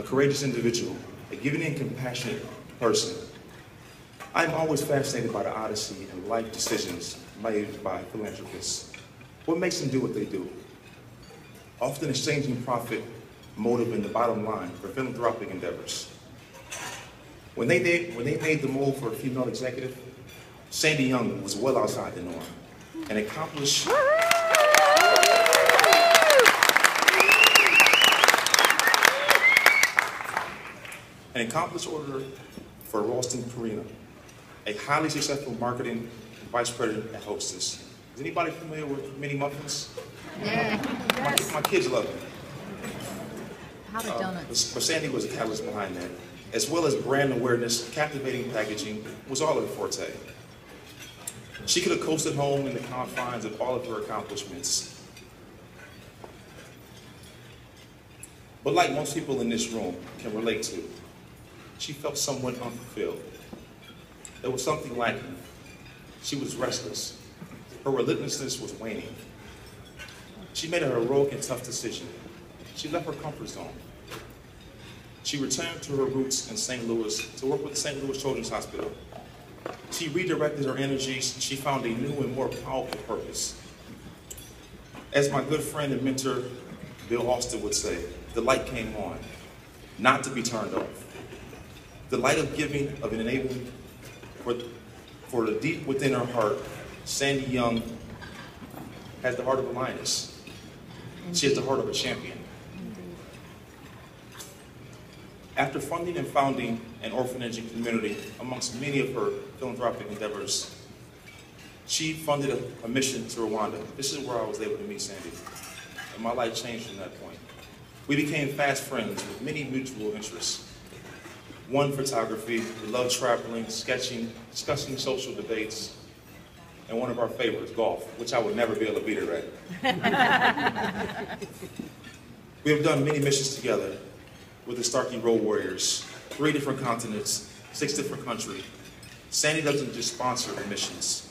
a courageous individual, a giving and compassionate person. I am always fascinated by the odyssey and life decisions made by philanthropists. What makes them do what they do? Often exchanging profit, motive, and the bottom line for philanthropic endeavors. When they made the move for a female executive, Sandi Young was well outside the norm. An accomplished order for Ralston Purina, a highly successful marketing vice president and hostess. Is anybody familiar with mini muffins? Yeah. My kids love them. How the donuts? But Sandi was a catalyst behind that. As well as brand awareness, captivating packaging was all of her forte. She could have coasted home in the confines of all of her accomplishments. But like most people in this room can relate to, she felt somewhat unfulfilled. There was something lacking. She was restless. Her relentlessness was waning. She made a heroic and tough decision. She left her comfort zone. She returned to her roots in St. Louis to work with the St. Louis Children's Hospital. She redirected her energies. She found a new and more powerful purpose. As my good friend and mentor, Bill Austin would say, the light came on, not to be turned off. The light of giving, of enabling, for the deep within her heart, Sandi Young has the heart of a lioness. She has the heart of a champion. After funding and founding an orphanage and community amongst many of her philanthropic endeavors, she funded a mission to Rwanda. This is where I was able to meet Sandi, and my life changed from that point. We became fast friends with many mutual interests. One, photography. We loved traveling, sketching, discussing social debates, and one of our favorites, golf, which I would never be able to beat her at. We have done many missions together with the Starkey Road Warriors, 3 different continents, 6 different countries. Sandi doesn't just sponsor the missions.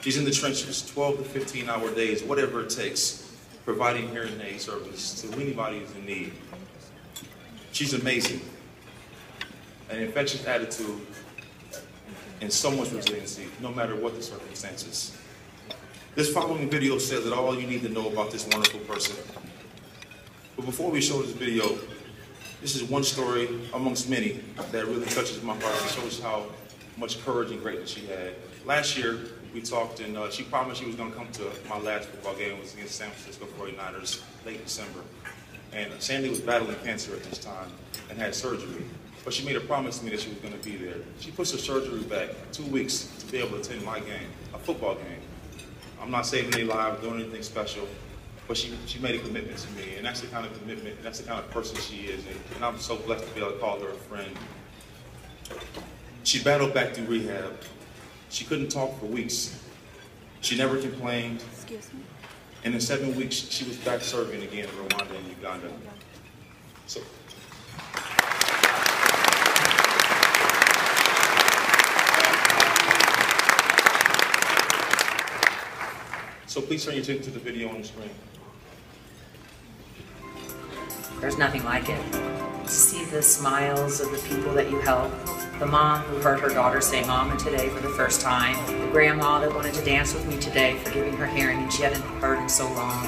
She's in the trenches, 12 to 15-hour days, whatever it takes, providing hearing aid service to anybody who's in need. She's amazing. An infectious attitude and so much resiliency, no matter what the circumstances. This following video says that all you need to know about this wonderful person. But before we show this video, this is one story amongst many that really touches my heart and shows how much courage and greatness she had. Last year, we talked and she promised she was going to come to my last football game. It was against San Francisco 49ers, late December. And Sandi was battling cancer at this time and had surgery. But she made a promise to me that she was going to be there. She pushed her surgery back 2 weeks to be able to attend my game, a football game. I'm not saving any lives, doing anything special. But she made a commitment to me, and that's the kind of commitment, and that's the kind of person she is, and I'm so blessed to be able to call her a friend. She battled back through rehab. She couldn't talk for weeks. She never complained. Excuse me. And in 7 weeks, she was back serving again in Rwanda and Uganda. So please turn your attention to the video on the screen. There's nothing like it. To see the smiles of the people that you help, the mom who heard her daughter say mama today for the first time, the grandma that wanted to dance with me today for giving her hearing and she hadn't heard in so long.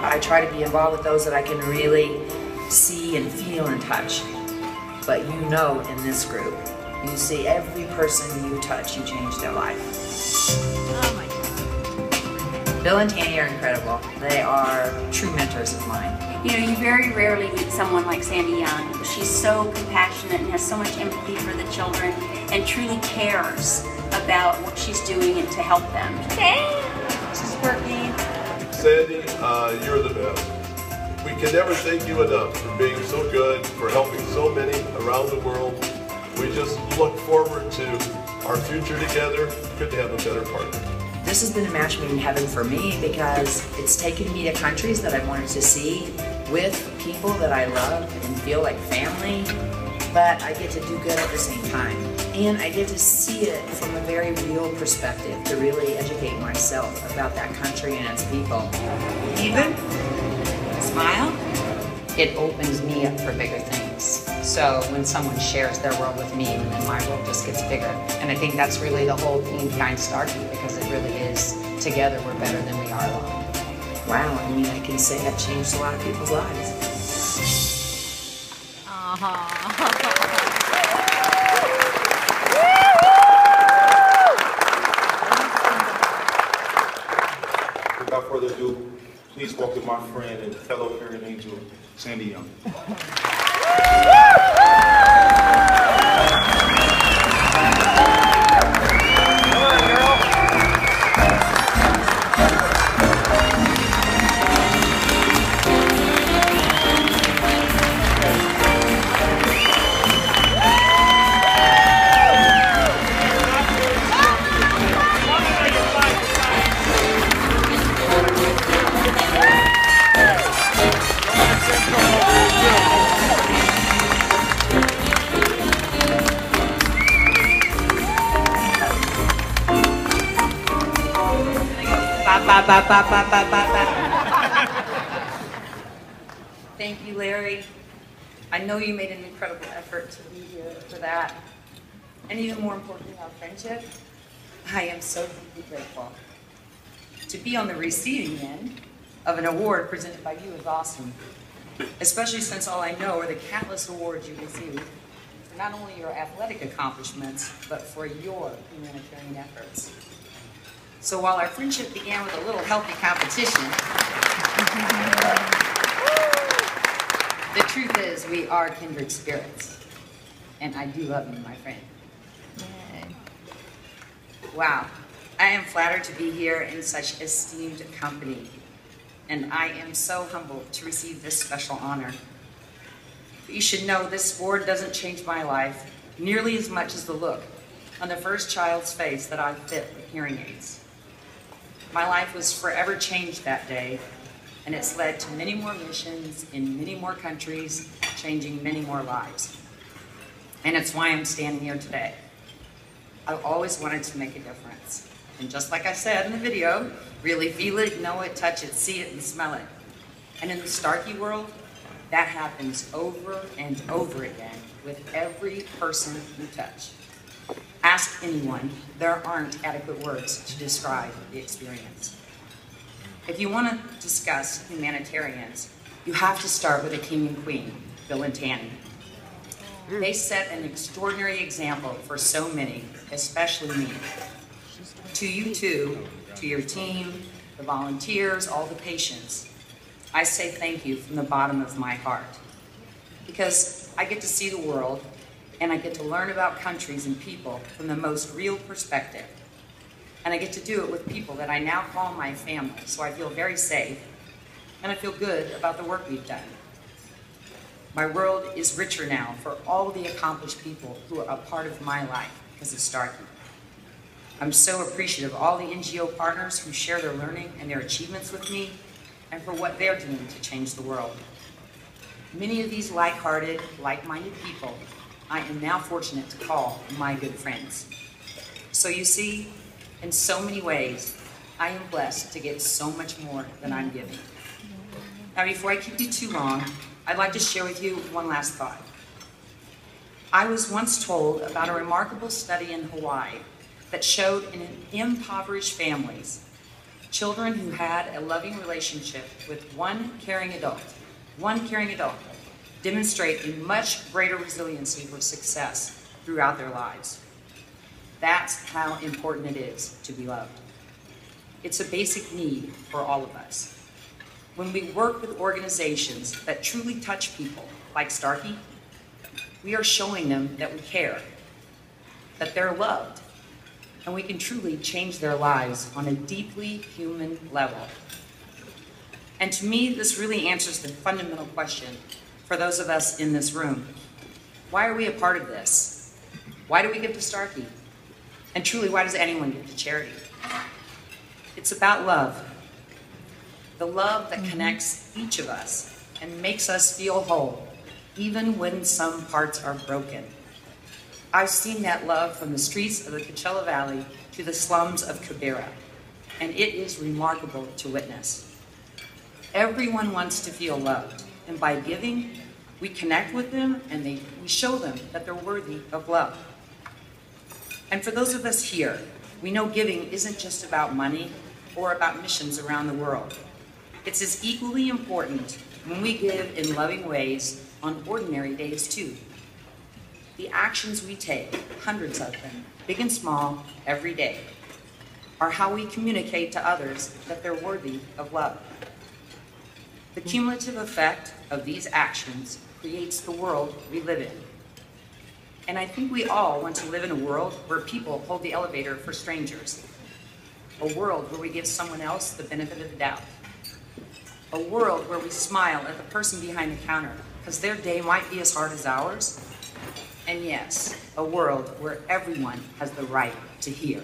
I try to be involved with those that I can really see and feel and touch. But you know, in this group, you see every person you touch, you change their life. Oh my God. Bill and Tanny are incredible. They are true mentors of mine. You know, you very rarely meet someone like Sandi Young. She's so compassionate and has so much empathy for the children and truly cares about what she's doing and to help them. Hey, this is Starkey. Sandi, you're the best. We can never thank you enough for being so good, for helping so many around the world. We just look forward to our future together. Couldn't have a better partner. This has been a match made in heaven for me because it's taken me to countries that I wanted to see with people that I love and feel like family, but I get to do good at the same time. And I get to see it from a very real perspective to really educate myself about that country and its people. Even, smile. it opens me up for bigger things. So when someone shares their world with me, then my world just gets bigger. And I think that's really the whole theme behind Starkey, because it really is, together we're better than we are alone. Wow, I mean, I can say I've changed a lot of people's lives. Without further ado, please welcome my friend and fellow parent angel, Sandi Young. Thank you, Larry. I know you made an incredible effort to be here for that. And even more importantly, our friendship. I am so deeply grateful. To be on the receiving end of an award presented by you is awesome. Especially since all I know are the countless awards you received for not only your athletic accomplishments, but for your humanitarian efforts. So while our friendship began with a little healthy competition, the truth is we are kindred spirits. And I do love you, my friend. Wow, I am flattered to be here in such esteemed company. And I am so humbled to receive this special honor. But you should know this award doesn't change my life nearly as much as the look on the first child's face that I fit with hearing aids. My life was forever changed that day, and it's led to many more missions in many more countries, changing many more lives. And it's why I'm standing here today. I've always wanted to make a difference. And just like I said in the video, really feel it, know it, touch it, see it, and smell it. And in the Starkey world, that happens over and over again with every person you touch. Ask anyone, there aren't adequate words to describe the experience. If you want to discuss humanitarians, you have to start with a king and queen, Bill and Tanny. They set an extraordinary example for so many, especially me. To you too, to your team, the volunteers, all the patients, I say thank you from the bottom of my heart. Because I get to see the world, and I get to learn about countries and people from the most real perspective. And I get to do it with people that I now call my family, so I feel very safe, and I feel good about the work we've done. My world is richer now for all the accomplished people who are a part of my life because of Starkey. I'm so appreciative of all the NGO partners who share their learning and their achievements with me, and for what they're doing to change the world. Many of these like-hearted, like-minded people I am now fortunate to call my good friends. So you see, in so many ways, I am blessed to get so much more than I'm giving. Now, before I keep you too long, I'd like to share with you one last thought. I was once told about a remarkable study in Hawaii that showed in impoverished families, children who had a loving relationship with one caring adult, demonstrate a much greater resiliency for success throughout their lives. That's how important it is to be loved. It's a basic need for all of us. When we work with organizations that truly touch people, like Starkey, we are showing them that we care, that they're loved, and we can truly change their lives on a deeply human level. And to me, this really answers the fundamental question for those of us in this room. Why are we a part of this? Why do we give to Starkey? And truly, why does anyone give to charity? It's about love. The love that connects each of us and makes us feel whole, even when some parts are broken. I've seen that love from the streets of the Coachella Valley to the slums of Kibera, and it is remarkable to witness. Everyone wants to feel loved, And by giving, we connect with them and we show them that they're worthy of love. And for those of us here, we know giving isn't just about money or about missions around the world. It's as equally important when we give in loving ways on ordinary days too. The actions we take, hundreds of them, big and small, every day, are how we communicate to others that they're worthy of love. The cumulative effect of these actions creates the world we live in. And I think we all want to live in a world where people hold the elevator for strangers. A world where we give someone else the benefit of the doubt. A world where we smile at the person behind the counter because their day might be as hard as ours. And yes, a world where everyone has the right to hear.